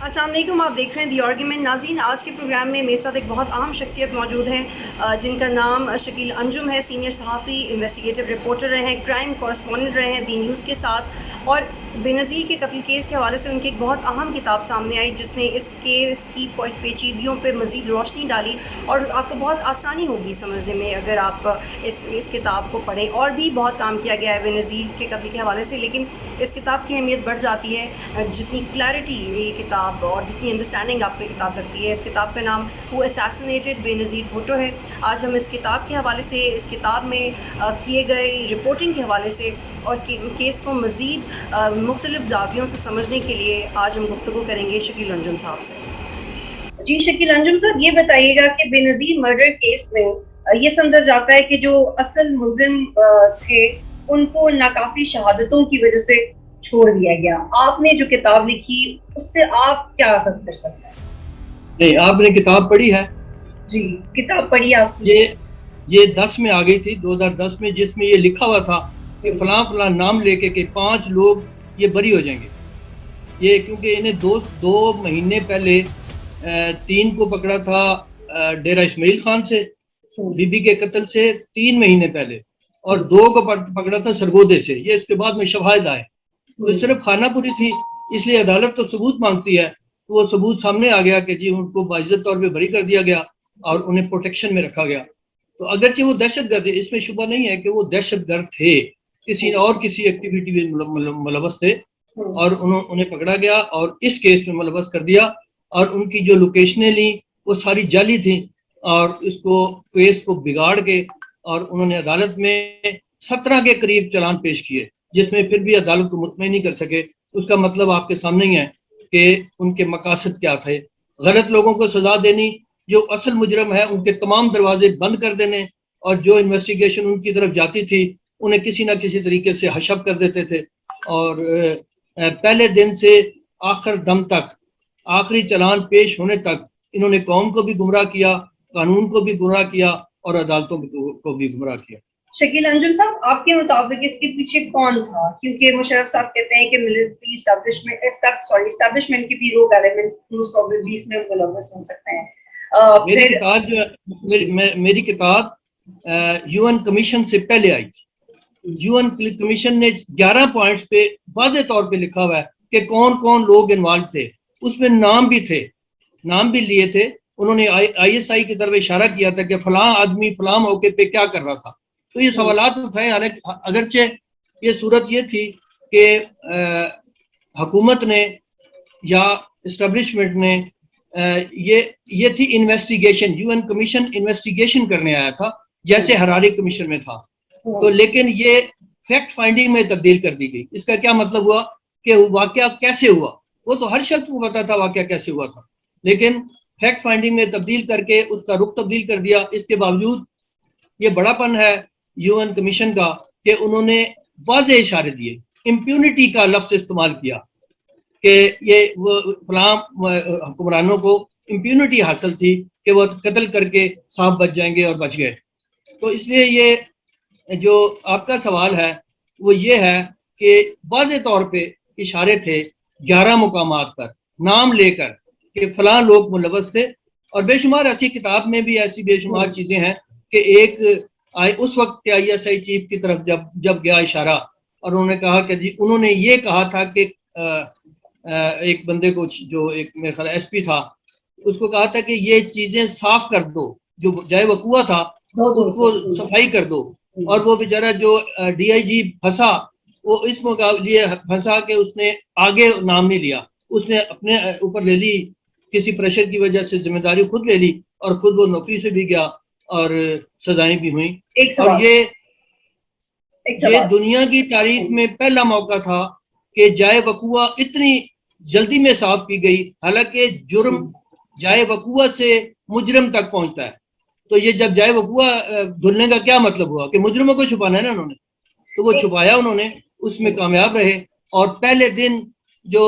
السلام علیکم، آپ دیکھ رہے ہیں دی آرگیومنٹ. ناظرین، آج کے پروگرام میں میرے ساتھ ایک بہت اہم شخصیت موجود ہے جن کا نام شکیل انجم ہے. سینئر صحافی، انویسٹیگیٹو رپورٹر رہے ہیں، کرائم کورسپونڈنٹ رہے ہیں دی نیوز کے ساتھ، اور بے نظیر کے قتل کیس کے حوالے سے ان کی ایک بہت اہم کتاب سامنے آئی جس نے اس کیس کی پیچیدگیوں پہ مزید روشنی ڈالی، اور آپ کو بہت آسانی ہوگی سمجھنے میں اگر آپ اس کتاب کو پڑھیں. اور بھی بہت کام کیا گیا ہے بے نظیر کے قتل کے حوالے سے، لیکن اس کتاب کی اہمیت بڑھ جاتی ہے جتنی کلیئرٹی یہ کتاب اور جتنی انڈرسٹینڈنگ آپ کو کتاب لگتی ہے. اس کتاب کا نام ہو اسیسینیٹڈ بے نظیر بھٹو ہے. آج ہم اس کتاب کے حوالے سے، اس کتاب میں کیے گئے رپورٹنگ کے حوالے سے اور کیس کو مزید مختلف زاویوں سے سمجھنے کے لیے آج ہم گفتگو کریں گے شکیل انجم صاحب سے. جی شکیل انجم صاحب، یہ بتائیے گا کہ بے نظیر مرڈر کیس میں یہ سمجھا جاتا ہے کہ جو اصل ملزم تھے ان کو ناکافی شہادتوں کی وجہ سے چھوڑ دیا گیا. آپ نے جو کتاب لکھی اس سے آپ کیا حس کر سکتے ہیں؟ نہیں، آپ نے کتاب پڑھی ہے؟ جی، کتاب پڑھی آپ کی. یہ 10 میں آ گئی تھی، 2010 میں، جس میں یہ لکھا ہوا تھا کہ فلاں فلاں نام لے کے کہ 5 لوگ یہ بری ہو جائیں گے. یہ کیونکہ انہیں دو مہینے پہلے 3 کو پکڑا تھا ڈیرہ اسماعیل خان سے، بی بی کے قتل سے 3 مہینے پہلے، اور 2 کو پکڑا تھا سرگودے سے. یہ اس کے بعد میں شواہد آئے. تو صرف خانہ پوری تھی، اس لیے عدالت تو ثبوت مانگتی ہے. تو وہ ثبوت سامنے آ گیا کہ جی ان کو باعزت طور پہ بری کر دیا گیا اور انہیں پروٹیکشن میں رکھا گیا. تو اگرچہ وہ دہشت گرد ہے، اس میں شبہ نہیں ہے کہ وہ دہشت گرد تھے، کسی ایکٹیویٹی میں ملوث تھے، اور انہیں پکڑا گیا اور اس کیس میں ملوث کر دیا. اور ان کی جو لوکیشنیں لیں وہ ساری جعلی تھیں، اور اس کیس کو بگاڑ کے اور انہوں نے عدالت میں 17 کے قریب چلان پیش کیے، جس میں پھر بھی عدالت کو مطمئن نہیں کر سکے. اس کا مطلب آپ کے سامنے ہی ہے کہ ان کے مقاصد کیا تھے. غلط لوگوں کو سزا دینی، جو اصل مجرم ہے ان کے تمام دروازے بند کر دینے، اور جو انویسٹیگیشن ان کی طرف جاتی تھی انہیں کسی نہ کسی طریقے سے حشب کر دیتے تھے. اور پہلے دن سے آخر دم تک، آخری چلان پیش ہونے تک انہوں نے قوم کو بھی گمراہ کیا، قانون کو بھی گمراہ کیا، اور عدالتوں کو بھی گمراہ کیا. شکیل انجم صاحب، آپ کے مطابق اس کے پیچھے کون تھا؟ کیونکہ مشرف صاحب کہتے ہیں کہ ملٹری اسٹیبلشمنٹ کے بھی لوگ ایلیمنٹس موسٹ پروبیبلی اس میں ملوث ہو سکتے ہیں. میری کتاب یو این کمیشن سے پہلے آئی تھی. یو این کمیشن نے 11 پوائنٹس پہ واضح طور پہ لکھا ہوا ہے کہ کون کون لوگ انوالو تھے. اس میں نام بھی تھے، نام بھی لیے تھے. انہوں نے آئی ایس آئی کی طرف اشارہ کیا تھا کہ فلاں آدمی فلاں موقع پہ کیا کر رہا تھا. تو یہ سوالات اٹھائے. اگرچہ یہ صورت یہ تھی کہ حکومت نے یا اسٹیبلشمنٹ نے یہ تھی investigation, U N commission investigation کرنے آیا تھا جیسے ہراری کمیشن میں تھا. تو لیکن یہ فیکٹ فائنڈنگ میں تبدیل کر دی گئی. اس کا کیا مطلب ہوا کہ واقعہ کیسے ہوا، وہ تو ہر شخص کو پتا تھا واقعہ کیسے ہوا تھا، لیکن فیکٹ فائنڈنگ میں تبدیل کر کے اس کا رخ تبدیل کر دیا. اس کے باوجود یہ بڑا پن ہے یو این کمیشن کا کہ انہوں نے واضح اشارے دیے، امپیونٹی کا لفظ استعمال کیا کہ یہ وہ فلاں حکمرانوں کو امپیونٹی حاصل تھی کہ وہ قتل کر کے صاحب بچ جائیں گے، اور بچ گئے. تو اس لیے یہ جو آپ کا سوال ہے وہ یہ ہے کہ واضح طور پہ اشارے تھے 11 مقامات پر نام لے کر کہ فلاں لوگ ملوث تھے. اور بے شمار ایسی کتاب میں بھی ایسی بے شمار چیزیں ہیں کہ ایک اس وقت کے آئی ایس آئی چیف کی طرف جب گیا اشارہ، اور انہوں نے کہا کہ جی انہوں نے یہ کہا تھا کہ ایک بندے کو جو ایک میرے خیال ایس پی تھا، اس کو کہا تھا کہ یہ چیزیں صاف کر دو، جو جائے وقوع تھا اس کو صفائی کر دو. اور وہ بیچارہ جو ڈی آئی جی پھنسا، وہ اس مقابلے پھنسا کہ اس نے آگے نام نہیں لیا، اس نے اپنے اوپر لے لی، کسی پریشر کی وجہ سے ذمہ داری خود لے لی، اور خود وہ نوکری سے بھی گیا اور سزائیں بھی ہوئیں. اور یہ دنیا کی تاریخ میں پہلا موقع تھا کہ جائے وقوع اتنی جلدی میں صاف کی گئی، حالانکہ جرم جائے وقوع سے مجرم تک پہنچتا ہے. تو یہ جب جائے وقوع دھلنے کا کیا مطلب ہوا کہ مجرموں کو چھپانا ہے نا انہوں نے، تو وہ چھپایا انہوں نے، اس میں کامیاب رہے. اور پہلے دن جو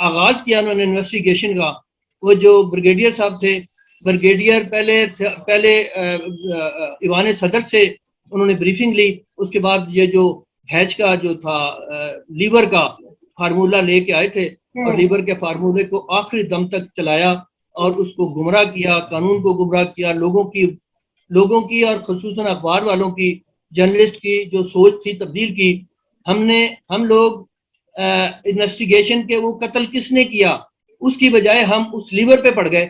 آغاز کیا انہوں نے انویسٹیگیشن کا، وہ جو بریگیڈیئر صاحب تھے، بریگیڈیئر پہلے ایوان صدر سے انہوں نے بریفنگ لی. اس کے بعد یہ جو ہیچ کا جو تھا لیور کا فارمولہ لے کے آئے تھے، اور لیبر کے فارمولے کو آخری دم تک چلایا اور اس کو گمراہ کیا, قانون کو گمراہ کیا, لوگوں کی اور خصوصاً اخبار والوں کی, جرنلسٹ کی جو سوچ تھی تبدیل کی. ہم لوگ انویسٹیگیشن کے وہ قتل کس نے کیا اس کی بجائے ہم اس لیور پہ پڑ گئے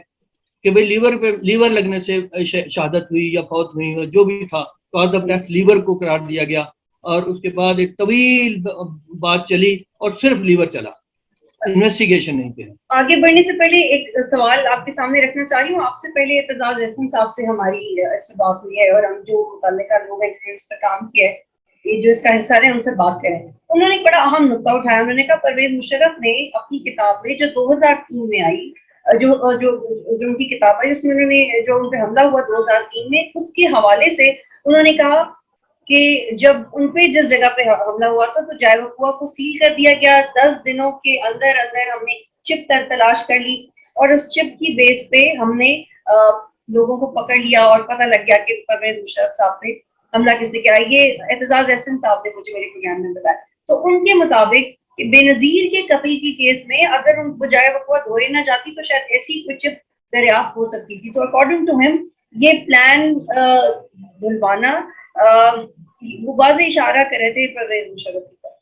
کہ بھئی لیور لگنے سے شہادت ہوئی یا فوت ہوئی, جو بھی تھا کاز آف ڈیتھ لیور کو قرار دیا گیا. اور اس کے بعد ایک طویل بات چلی اور صرف لیور چلا, انویسٹیگیشن نہیں تھی. آگے بڑھنے سے پہلے ایک سوال آپ کے سامنے رکھنا چاہ رہی ہوں. آپ سے پہلے اعتزاز احسن صاحب سے ہماری اس پہ بات ہوئی ہے اور ہم جو متعلقہ لوگ ہیں اس پہ کام کیا ہے, یہ جو اس کا حصہ رہے ان سے بات کریں. انہوں نے ایک بڑا اہم نقطہ اٹھایا. انہوں نے کہا پرویز مشرف نے اپنی کتاب میں جو 2003 میں آئی, جو ان کی کتاب آئی, اس میں انہوں نے جو ان پہ حملہ ہوا 2003 میں, اس کے حوالے سے انہوں نے کہا کہ جب ان پہ جس جگہ پہ حملہ ہوا تھا تو جائے وقوع کو سیل کر دیا گیا. 10 دنوں کے اندر ہم نے چپ تلاش کر لی اور اس چپ کی بیس پہ ہم نے لوگوں کو پکڑ لیا اور پتہ لگ گیا کہ پرویز مشرف صاحب پہ حملہ کس نے کیا. یہ اعتزاز احسن صاحب نے مجھے میرے پروگرام میں بتایا. تو ان کے مطابق بے نظیر کے قتل کی کیس میں اگر ان کو جائے وقوع دھوئے نہ جاتی تو شاید ایسی کوئی چپ دریافت ہو سکتی تھی. تو اکارڈنگ ٹو ہم یہ پلان دھلوانا وہ واضح اشارہ کر رہے تھے پرویز مشرف کی طرف.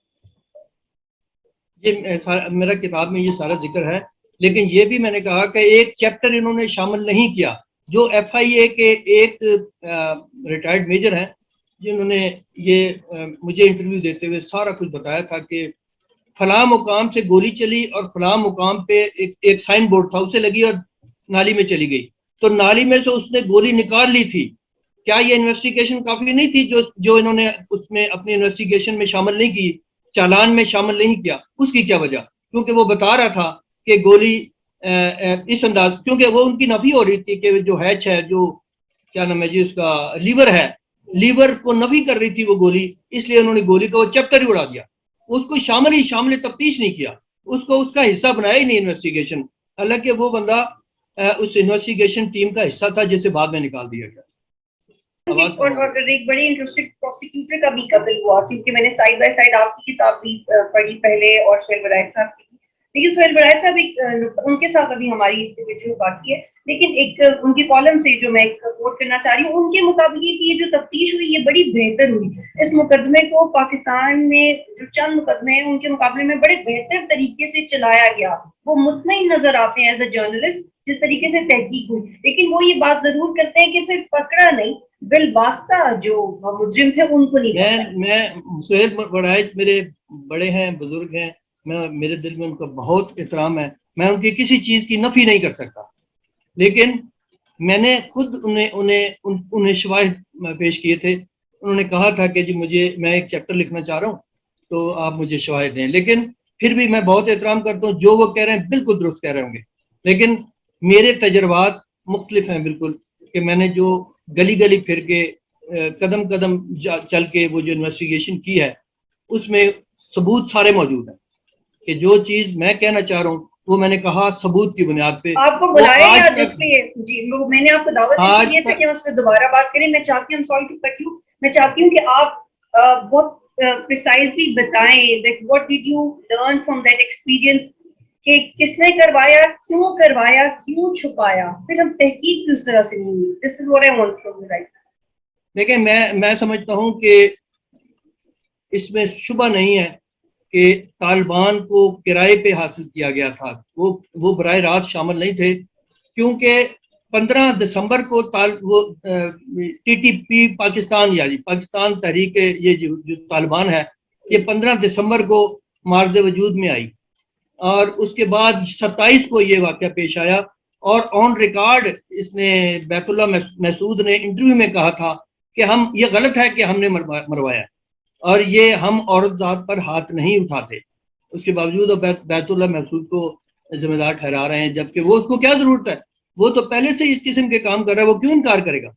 یہ میرا کتاب میں یہ سارا ذکر ہے, لیکن یہ بھی میں نے کہا کہ ایک چیپٹر انہوں نے شامل نہیں کیا. جو ایف آئی اے کے ایک ریٹائرڈ میجر ہیں جنہوں نے یہ مجھے انٹرویو دیتے ہوئے سارا کچھ بتایا تھا کہ فلاں مقام سے گولی چلی اور فلاں مقام پہ ایک سائن بورڈ تھا, اسے لگی اور نالی میں چلی گئی, تو نالی میں سے اس نے گولی نکال لی تھی. کیا یہ انویسٹیگیشن کافی نہیں تھی جو انہوں نے اس میں اپنی انویسٹیگیشن میں شامل نہیں کی, چالان میں شامل نہیں کیا؟ اس کی کیا وجہ؟ کیونکہ وہ بتا رہا تھا کہ گولی اس انداز, کیونکہ وہ ان کی نفی ہو رہی تھی کہ جو ہیچ ہے, جو کیا نام ہے جی اس کا, لیور ہے, لیور کو نفی کر رہی تھی وہ گولی, اس لیے انہوں نے گولی کا وہ چیپٹر ہی اڑا دیا. اس کو شامل تفتیش نہیں کیا, اس کو اس کا حصہ بنایا ہی نہیں انویسٹیگیشن, حالانکہ وہ بندہ اس انویسٹیگیشن ٹیم کا حصہ تھا جسے بعد میں نکال دیا گیا. اور ایک بڑی انٹرسٹنگ پروسیکیوٹر کا بھی قتل ہوا, کیونکہ میں نے سائڈ بائی سائڈ آپ کی کتاب بھی پڑھی پہلے اور سہیل ولایت صاحب کی, لیکن سہیل ولایت صاحب ایک ان کے ساتھ ابھی ہماری انڈیویجول باقی ہے, لیکن ایک ان کی کالم سے جو میں کوٹ کرنا چاہ رہی ہوں, ان کے مطابق یہ جو تفتیش ہوئی یہ بڑی بہتر ہوئی. اس مقدمے کو پاکستان میں جو چند مقدمے ہیں ان کے مقابلے میں بڑے بہتر طریقے سے چلایا گیا. وہ مطمئن نظر آتے ہیں ایز اے جرنلسٹ جس طریقے سے تحقیق ہوئی, لیکن وہ یہ بات ضرور کرتے ہیں کہ پھر پکڑا نہیں, بالواسطہ جو مجرم تھے ان کو نہیں. میں سہیل ولایت میرے بڑے ہیں, بزرگ ہیں, میرے دل میں ان کا بہت احترام ہے, میں ان کی کسی چیز کی نفی نہیں کر سکتا, لیکن میں نے خود انہیں شواہد پیش کیے تھے. انہوں نے کہا تھا کہ جی میں ایک چیپٹر لکھنا چاہ رہا ہوں تو آپ مجھے شواہد دیں, لیکن پھر بھی میں بہت احترام کرتا ہوں, جو وہ کہہ رہے ہیں بالکل درست کہہ رہے ہوں گے, لیکن میرے تجربات مختلف ہیں بالکل. کہ میں نے جو گلی گلی پھر کے قدم قدم چل کے وہ جو انویسٹیگیشن کی ہے اس میں ثبوت سارے موجود ہیں کہ جو چیز میں کہنا چاہ رہا ہوں وہ میں نے کہا ثبوت کی بنیاد پہ. آپ کو بلایا یا جس پہ جی میں نے آپ کو دعوت دی تھی کہ ہم اس پہ دوبارہ بات کریں. میں چاہتی ہوں, سوری ٹو کٹ یو, میں چاہتی ہوں کہ آپ بہت پریسائزلی بتائیں that what did you learn from that experience, کہ کس نے کروایا, کیوں چھپایا, پھر ہم تحقیق کی اس طرح سے نہیں ہوئی. This is what I want from you right now. دیکھیں میں سمجھتا ہوں کہ اس میں شبہ نہیں ہے کہ طالبان کو کرائے پہ حاصل کیا گیا تھا, وہ براہ راست شامل نہیں تھے, کیونکہ 15 دسمبر کو ٹی ٹی پی پاکستان یعنی پاکستان تحریک یہ جو طالبان ہے یہ 15 دسمبر کو معرض وجود میں آئی, اور اس کے بعد 27 کو یہ واقعہ پیش آیا, اور آن ریکارڈ اس نے بیت اللہ محسود نے انٹرویو میں کہا تھا کہ یہ غلط ہے کہ ہم نے مروایا, اور یہ ہم عورت ذات پر ہاتھ نہیں اٹھاتے. اس کے باوجود بیت اللہ محسود کو ذمہ دار ٹھہرا رہے ہیں, جبکہ وہ اس کو کیا ضرورت ہے, وہ تو پہلے سے اس قسم کے کام کر رہا ہے, وہ کیوں انکار کرے گا.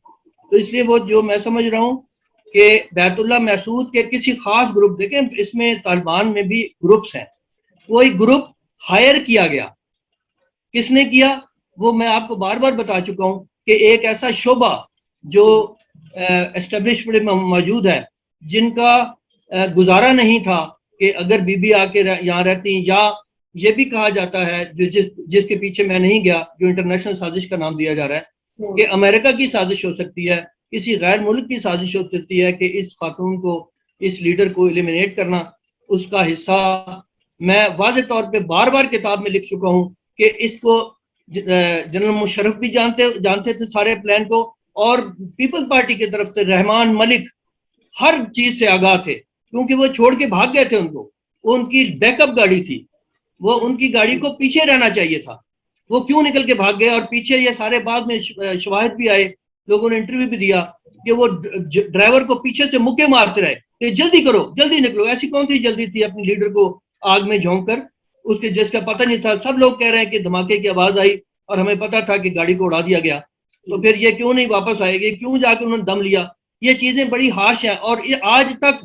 تو اس لیے وہ جو میں سمجھ رہا ہوں کہ بیت اللہ محسود کے کسی خاص گروپ, دیکھیں اس میں طالبان میں بھی گروپس ہیں, کوئی گروپ ہائر کیا گیا, کس نے کیا وہ میں آپ کو بار بار بتا چکا ہوں کہ ایک ایسا شعبہ جو اسٹیبلشمنٹ میں موجود ہے جن کا گزارا نہیں تھا کہ اگر بی بی آ کے یہاں رہتی یا یہ بھی کہا جاتا ہے جس کے پیچھے میں نہیں گیا, جو انٹرنیشنل سازش کا نام دیا جا رہا ہے, کہ امریکہ کی سازش ہو سکتی ہے, کسی غیر ملک کی سازش ہو سکتی ہے کہ اس خاتون کو, اس لیڈر کو ایلیمینیٹ کرنا. اس کا حصہ میں واضح طور پہ بار بار کتاب میں لکھ چکا ہوں کہ اس کو جنرل مشرف بھی جانتے تھے سارے پلان کو, اور پیپل پارٹی کی طرف سے رحمان ملک ہر چیز سے آگاہ تھے, کیونکہ وہ چھوڑ کے بھاگ گئے تھے ان کو. وہ ان کی بیک اپ گاڑی تھی, وہ ان کی گاڑی کو پیچھے رہنا چاہیے تھا, وہ کیوں نکل کے بھاگ گئے. اور پیچھے یہ سارے بعد میں شواہد بھی آئے, لوگوں نے انٹرویو بھی دیا کہ وہ ڈرائیور کو پیچھے سے مکے مارتے رہے کہ جلدی کرو, جلدی نکلو. ایسی کون سی جلدی تھی اپنی لیڈر کو آگ میں جھونک کر, اس کے جس کا پتہ نہیں تھا. سب لوگ کہہ رہے ہیں کہ دھماکے کی آواز آئی اور ہمیں پتا تھا کہ گاڑی کو اڑا دیا گیا, تو پھر یہ کیوں نہیں واپس آئے گی, کیوں جا کے انہوں نے دم لیا. یہ چیزیں بڑی ہارش ہیں, اور یہ آج تک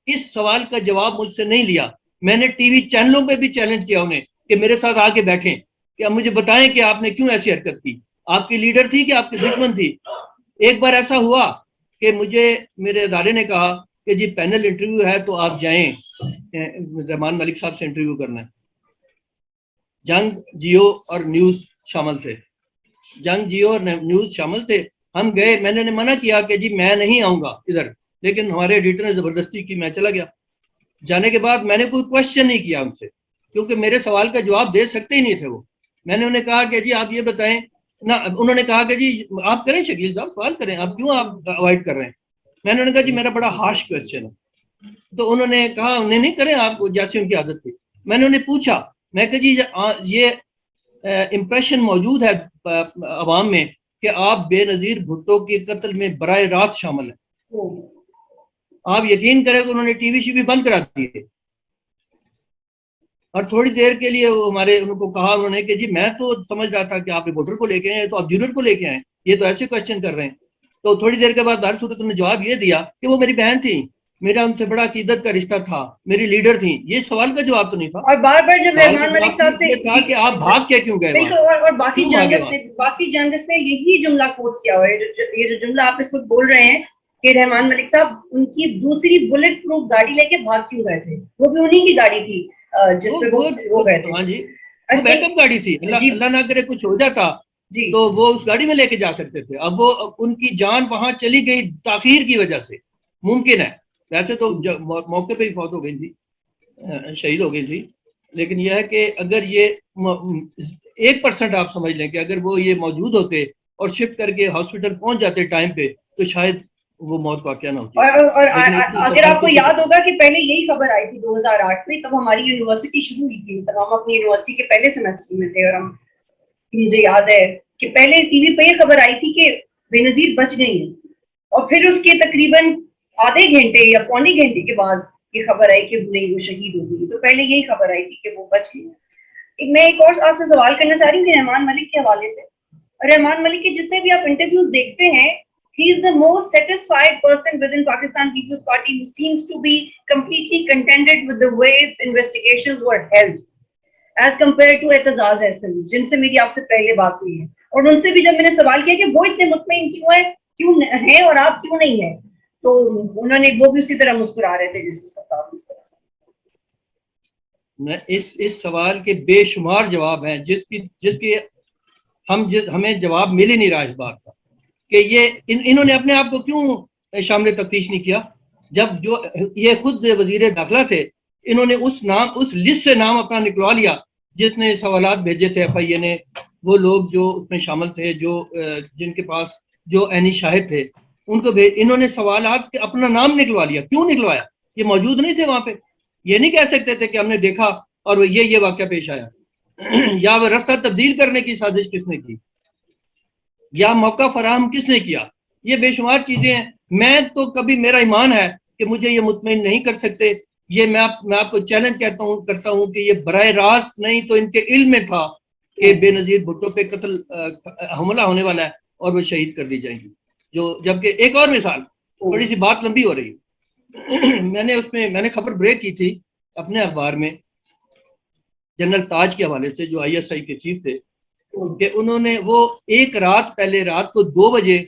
اس سوال کا جواب مجھ سے نہیں لیا. میں نے ٹی وی چینلوں پہ بھی چیلنج کیا انہیں کہ میرے ساتھ آ کے بیٹھیں, کہ اب مجھے بتائیں کہ آپ نے کیوں ایسی حرکت کی, آپ کی لیڈر تھی کہ آپ کی دشمن تھی. ایک بار ایسا ہوا کہ مجھے میرے ادارے نے کہا کہ جی پینل انٹرویو ہے تو آپ جائیں, رحمان ملک صاحب سے انٹرویو کرنا ہے. جنگ, جیو اور نیوز شامل تھے, جنگ, جیو اور نیوز شامل تھے. ہم گئے, میں نے منع کیا کہ جی میں نہیں آؤں گا ادھر, لیکن ہمارے ایڈیٹر نے زبردستی کی, میں چلا گیا. جانے کے بعد میں نے کوئی کوشچن نہیں کیا ان سے, کیونکہ میرے سوال کا جواب دے سکتے ہی نہیں تھے وہ. میں نے انہیں کہا کہ جی آپ یہ بتائیں نہ, انہوں نے کہا کہ جی آپ کریں شکیل صاحب, سوال کریں, آپ کیوں آپ اوائڈ کر رہے ہیں. میں نے انہیں کہا جی میرا بڑا ہارش کوشچن ہے. تو انہوں نے کہا انہیں نہیں کریں آپ, جیسے ان کی عادت تھی. میں نے انہیں پوچھا, میں کہا جی یہ امپریشن موجود ہے عوام میں کہ آپ بے نظیر بھٹو کے قتل میں براہ راست شامل ہیں. آپ یقین کریں کہ انہوں نے ٹی وی شی وی بند کرا دیے, اور تھوڑی دیر کے لیے وہ ہمارے ان کو کہا انہوں نے کہ جی میں تو سمجھ رہا تھا کہ آپ رپورٹر کو لے کے آئے, تو آپ جونیئر کو لے کے آئے, یہ تو ایسے کوشچن کر رہے ہیں. تو تھوڑی دیر کے بعد دار صورت نے جواب یہ دیا کہ وہ میری بہن تھی, میرا ان سے بڑا عقیدت کا رشتہ تھا, میری لیڈر تھی. یہ سوال کا جواب تو نہیں تھا. اور بار بار جب رحمان ملک صاحب سے یہ تھا کہ آپ بھاگ کے کیوں گئے, بالکل, اور باقی جرنلسٹ نے یہی جملہ کوٹ کیا ہوا ہے, یہ جو جملہ آپ اس وقت بول رہے ہیں کہ رحمان ملک صاحب ان کی دوسری بلٹ پروف گاڑی لے کے بھاگ کیوں گئے تھے, وہ بھی انہی کی گاڑی تھی جس پہ وہ گئے تھے. ہاں جی, وہ بیک اپ گاڑی تھی, اللہ نہ کرے کچھ ہو جاتا تو وہ اس گاڑی میں لے کے جا سکتے تھے. اب وہ ان کی جان وہاں چلی گئی تاخیر کی وجہ سے, ممکن ہے ویسے تو موقع پہ ہی فوت ہو گئی تھی, شہید ہو گئی تھی. لیکن یہ ہے کہ اگر یہ 1% آپ سمجھ لیں کہ اگر وہ یہ موجود ہوتے اور شفٹ کر کے ہاسپٹل پہنچ جاتے ٹائم پہ, تو شاید وہ موت واقعہ نہ ہوتی. اور اگر آپ کو یاد ہوگا کہ پہلے یہی خبر آئی تھی 2008 میں, تب ہماری یونیورسٹی شروع ہوئی تھی, تب ہم اپنی یونیورسٹی کے پہلے سیمسٹر میں تھے, اور ہم مجھے یاد ہے کہ پہلے ٹی وی پہ یہ خبر آئی تھی کہ بے نظیر بچ گئی ہیں, اور پھر اس کے تقریباً آدھے گھنٹے یا پونے گھنٹے کے بعد یہ خبر آئی کہ نہیں وہ شہید ہو گئی. تو پہلے یہی خبر آئی تھی کہ وہ بچ گئی. میں ایک اور آپ سے سوال کرنا چاہ رہی ہوں کہ رحمان ملک کے حوالے سے. رحمان ملک کے جتنے بھی آپ انٹرویوز دیکھتے ہیں, he is the most satisfied person within Pakistan People's Party who seems to be completely contented with the way investigations were held as compared to Aitzaz Ahsan, جن سے میری آپ سے پہلے بات ہوئی ہے. اور ان سے بھی جب میں نے سوال کیا کہ وہ اتنے مطمئن کیوں ہیں اور آپ کیوں نہیں ہیں, تو انہوں نے وہ بھی اسی طرح مسکرا رہے تھے جس سے اس سوال کے بے شمار جواب ہیں جس کی ہمیں جواب مل ہی نہیں رہا اس بات کا, کہ یہ انہوں نے اپنے آپ کو کیوں شامل تفتیش نہیں کیا. جب جو یہ خود وزیر داخلہ تھے, انہوں نے اس لسٹ سے نام اپنا نکلوا لیا جس نے سوالات بھیجے تھے ایف آئی اے نے, وہ لوگ جو اس میں شامل تھے, جن کے پاس جو عینی شاہد تھے, ان کو انہوں نے سوالات کے اپنا نام نکلوا لیا. کیوں نکلوایا؟ یہ موجود نہیں تھے وہاں پہ, یہ نہیں کہہ سکتے تھے کہ ہم نے دیکھا اور یہ واقعہ پیش آیا. یا وہ راستہ تبدیل کرنے کی سازش کس نے کی, یا موقع فراہم کس نے کیا. یہ بے شمار چیزیں ہیں. میں تو کبھی, میرا ایمان ہے کہ مجھے یہ مطمئن نہیں کر سکتے. یہ میں آپ کو چیلنج کرتا ہوں کہ یہ براہ راست نہیں تو ان کے علم میں تھا کہ بے نظیر بھٹو پہ قتل حملہ ہونے والا ہے اور وہ شہید کر دی جائیں گی. جبکہ ایک اور مثال, تھوڑی سی بات لمبی ہو رہی ہے, میں نے خبر بریک کی تھی اپنے اخبار میں جنرل تاج کے حوالے سے, جو آئی ایس آئی کے چیف تھے, کہ انہوں نے وہ ایک رات پہلے رات کو 2 بجے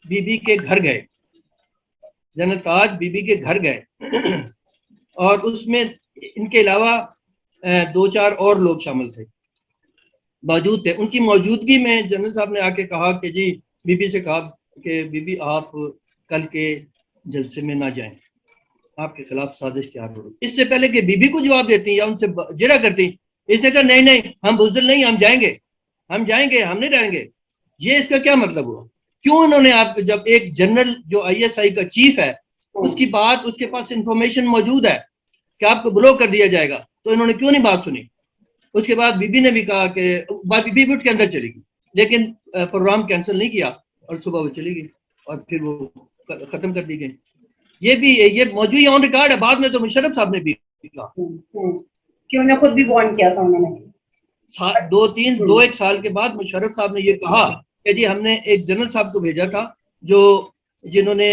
بی بی کے گھر گئے. جنرل تاج بی بی کے گھر گئے, اور اس میں ان کے علاوہ دو چار اور لوگ شامل تھے موجود تھے. ان کی موجودگی میں جنرل صاحب نے آ کے کہا کہ جی بی بی سے کہا کہ بی بی آپ کل کے جلسے میں نہ جائیں, آپ کے خلاف سازش تیار ہو رہی. اس سے پہلے کہ بی بی کو جواب دیتی یا ان سے جرا کرتی, اس نے کہا نہیں نہیں ہم بزدل نہیں, ہم جائیں گے, ہم جائیں گے, ہم نہیں رہیں گے. یہ اس کا کیا مطلب ہوا؟ کیوں انہوں نے آپ جب ایک جنرل جو آئی ایس آئی کا چیف ہے اس کی بات, اس کے پاس انفارمیشن موجود ہے کہ آپ کو بلوک کر دیا جائے گا, تو انہوں نے کیوں نہیں بات سنی؟ اس کے بعد بی بی نے بھی کہا کہ بی بی اٹھ کے اندر چلی گئی, لیکن پروگرام کینسل نہیں کیا اور صبح وہ چلی گئی اور پھر وہ ختم کر دی گئی. یہ بھی یہ موجود آن ریکارڈ ہے. بعد میں تو مشرف صاحب نے بھی کہا کہ انہوں نے خود بھی وارن کیا تھا, انہوں نے دو ایک سال کے بعد مشرف صاحب نے یہ کہا کہ جی ہم نے ایک جنرل صاحب کو بھیجا تھا جنہوں نے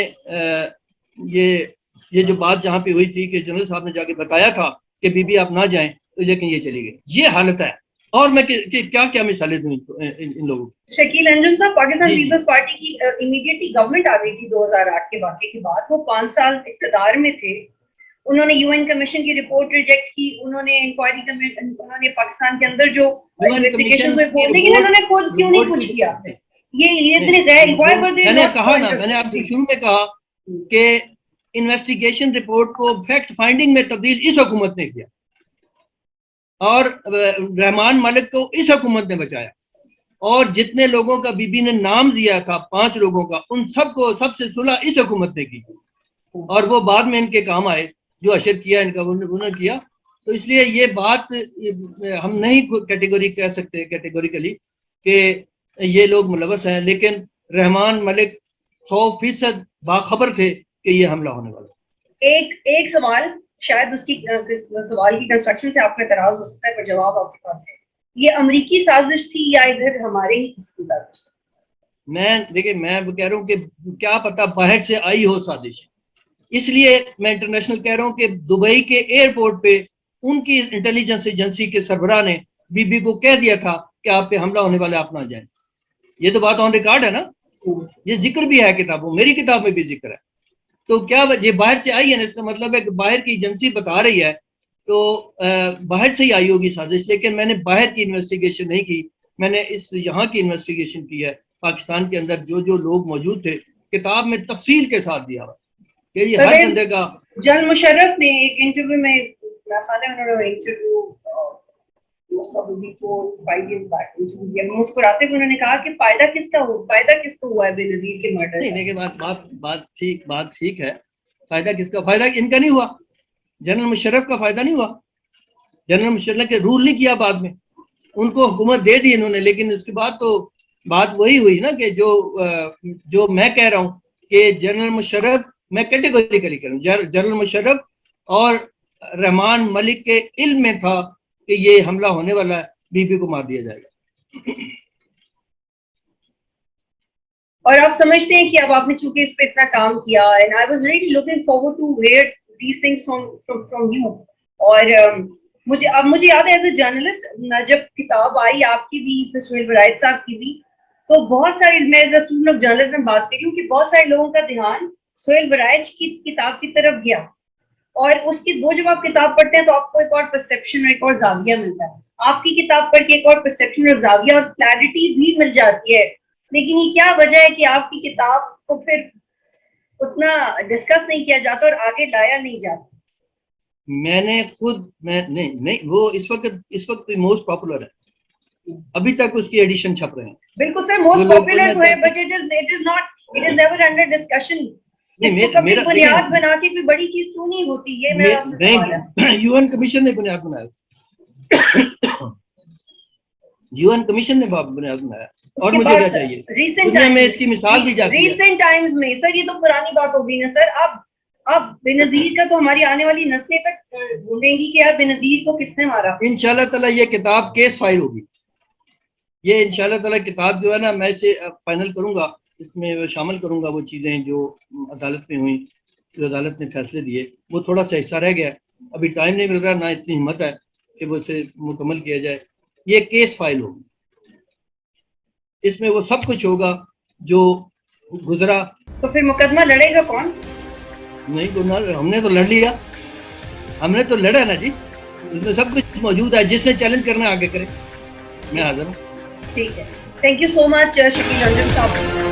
یہ جو بات جہاں پہ ہوئی تھی کہ جنرل صاحب نے جا کے بتایا تھا کہ بی بی آپ نہ جائیں, لیکن یہ چلی گئی. یہ حالت ہے. اور میں کیا کیا مثالیں دوں ان لوگوں کو. شکیل انجم صاحب, پاکستان پیپلز پارٹی کی امیڈیٹلی گورنمنٹ آ گئی تھی 2008 کے واقعے کے بعد. وہ 5 سال اقتدار میں تھے. انہوں نے یو این کمیشن کی رپورٹ ریجیکٹ کی, انہوں نے انکوائری انہوں نے پاکستان کے اندر جو انویسٹیگیشن میں بول, لیکن انہوں نے خود کیوں نہیں کچھ کیا؟ یہ اتنے غیر میں نے کہا نا, میں نے آپ سے شروع میں کہا کہ انویسٹیگیشن رپورٹ کو فیکٹ فائنڈنگ میں تبدیل اس حکومت نے کیا اور رحمان ملک کو اس حکومت نے بچایا, اور جتنے لوگوں کا بی بی نے نام دیا تھا 5 لوگوں کا, ان سب کو سب سے صلح اس حکومت نے کی, اور وہ بعد میں ان کے کام آئے. جو اشر کیا ان کا انہوں نے کیا. تو اس لیے یہ بات ہم نہیں کیٹیگوری کہہ سکتے کیٹیگوریکلی کہ یہ لوگ ملوث ہیں, لیکن رحمان ملک 100% باخبر تھے کہ یہ حملہ ہونے والا. ایک سوال, شاید اس کی سوال کی کنسٹرکشن سے آپ کا اعتراض ہو سکتا ہے, پر جواب آپ کے پاس ہے. یہ امریکی سازش تھی یا ادھر ہمارے ہی کسی کی سازش تھی؟ میں دیکھیں, میں کہہ رہا ہوں کہ کیا پتا باہر سے آئی ہو سازش. اس لیے میں انٹرنیشنل کہہ رہا ہوں کہ دبئی کے ایئرپورٹ پہ ان کی انٹیلیجنس ایجنسی کے سربراہ نے بی بی کو کہہ دیا تھا کہ آپ پہ حملہ ہونے والے, آپ نہ جائیں. یہ تو بات آن ریکارڈ ہے نا, یہ ذکر بھی ہے کتابوں, میری کتاب میں بھی ذکر ہے. تو کیا یہ باہر سے آئی ہے نا, اس کا مطلب ہے کہ باہر کی ایجنسی بتا رہی ہے تو باہر سے ہی آئی ہوگی سازش. لیکن میں نے باہر کی انویسٹیگیشن نہیں کی, میں نے یہاں کی انویسٹیگیشن کی ہے. پاکستان کے اندر جو لوگ موجود تھے کتاب میں تفصیل کے ساتھ دیا ہوا کہ یہ ہر بندے کا. جنرل مشرف نے ایک انٹرویو میں مسکراتے ہوئے انہوں نے کہا کہ فائدہ کس کو ہوا ہے بے نظیر کے مرڈر؟ نہیں دیکھیں, بات ٹھیک ہے. فائدہ کس کا؟ فائدہ ان کا نہیں ہوا, جنرل مشرف کا فائدہ نہیں ہوا. جنرل مشرف کے رول نہیں کیا بعد میں, ان کو حکومت دے دی انہوں نے, لیکن اس کے بعد تو بات وہی ہوئی نا کہ جو میں کہہ رہا ہوں کہ جنرل مشرف, میں کیٹیگوریکلی کہہ رہا ہوں, جنرل مشرف اور رحمان ملک کے علم میں تھا کہ یہ حملہ ہونے والا ہے, بی بی کو مار دیا جائے گا. اور آپ سمجھتے ہیں کہ اب آپ نے چونکہ اس پہ اتنا کام کیا, and I was really looking forward to hear these things from you. اور مجھے یاد ہے ایز اے جرنلسٹ جب کتاب آئی آپ کی بھی, سہیل ورائد صاحب کی بھی, تو بہت سارے, میں as a student of journalism بات کر رہی ہوں کہ بہت سارے لوگوں کا دھیان سہیل ورائد کی کتاب کی طرف گیا, اور اس کی وہ جب آپ کتاب پڑھتے ہیں تو آپ کو ایک اور پرسپشن اور ایک اور زاویہ ملتا ہے. آپ کی کتاب پڑھ کے ایک اور پرسپشن اور زاویہ اور کلیئرٹی بھی مل جاتی ہے. لیکن یہ کیا وجہ ہے کہ آپ کی کتاب کو پھر اتنا ڈسکس نہیں کیا جاتا اور آگے لایا نہیں جاتا؟ میں نے خود نہیں وہ اس وقت موسٹ پاپولر ہے, ابھی تک اس کی ایڈیشن چھپ رہے ہیں. بالکل سر, موسٹ پاپولر تو ہے, but it is never under discussion. اس کو کبھی بنیاد بنا کے کوئی بڑی چیز کیوں نہیں ہوتی, یہ میرا آپ سے سوال ہے. یو این کمیشن نے بنیاد بنایا, یو این کمیشن نے بنیاد بنایا. اور مجھے کیا چاہیے دنیا میں اس کی مثال دی جاتی ہے ریسنٹ ٹائمز میں. سر یہ تو پرانی بات ہو گئی نا سر. اب بے نظیر کا تو ہماری آنے والی نسلیں تک ڈھونڈیں گی کہ یار بے نظیر کو کس نے مارا. انشاءاللہ تعالی یہ کتاب کیس فائل ہوگی. یہ انشاءاللہ تعالی کتاب جو ہے نا, میں اسے فائنل کروں گا, اس میں شامل کروں گا وہ چیزیں جو عدالت میں ہوئیں, جو عدالت نے فیصلے دیے. وہ تھوڑا سا حصہ رہ گیا, ابھی ٹائم نہیں مل رہا, نہ اتنی ہمت ہے کہ وہ اسے مکمل کیا جائے. یہ کیس فائل ہوگی, اس میں وہ سب کچھ ہوگا جو گزرا. تو پھر مقدمہ لڑے گا کون؟ نہیں تو ہم نے تو لڑ لیا, ہم نے تو لڑا نا جی. اس میں سب کچھ موجود ہے. جس نے چیلنج کرنا ہے آگے کرے, میں حاضر ہوں. ٹھیک ہے, تھینک یو سو مچ شکیل انجم صاحب.